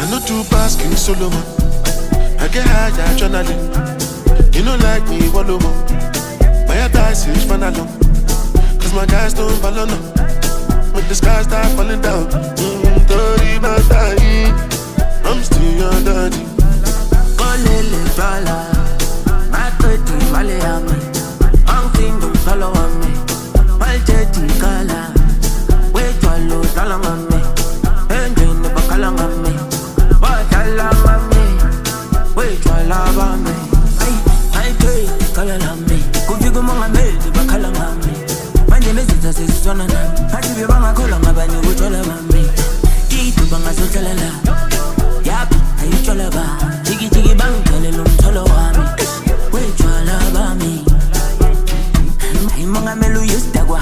I know two pass King Solomon. I get high, adrenaline. You know like me, wallow more. My advice is run along. Cause my guys don't follow no. Make the sky start falling down. Tori Matai, I'm still your daddy. Olele fala, makweti maleami. Angting don't follow on me. Maljeti kala, wait wallo talang on me. Engine never kalang on me. What alang on me? Wait wala ba me? I pay kalang me. Kufigo mga mel di ba kalang on me? Manje mesita se sona na. Hati bi banga kolang abanye utola mami. Kitu banga so chalala. Yap, ayu chola ba. Jiggy jiggy bang kale lum cholo wami. Wait chola ba me? Ay mga melu yus dagwa.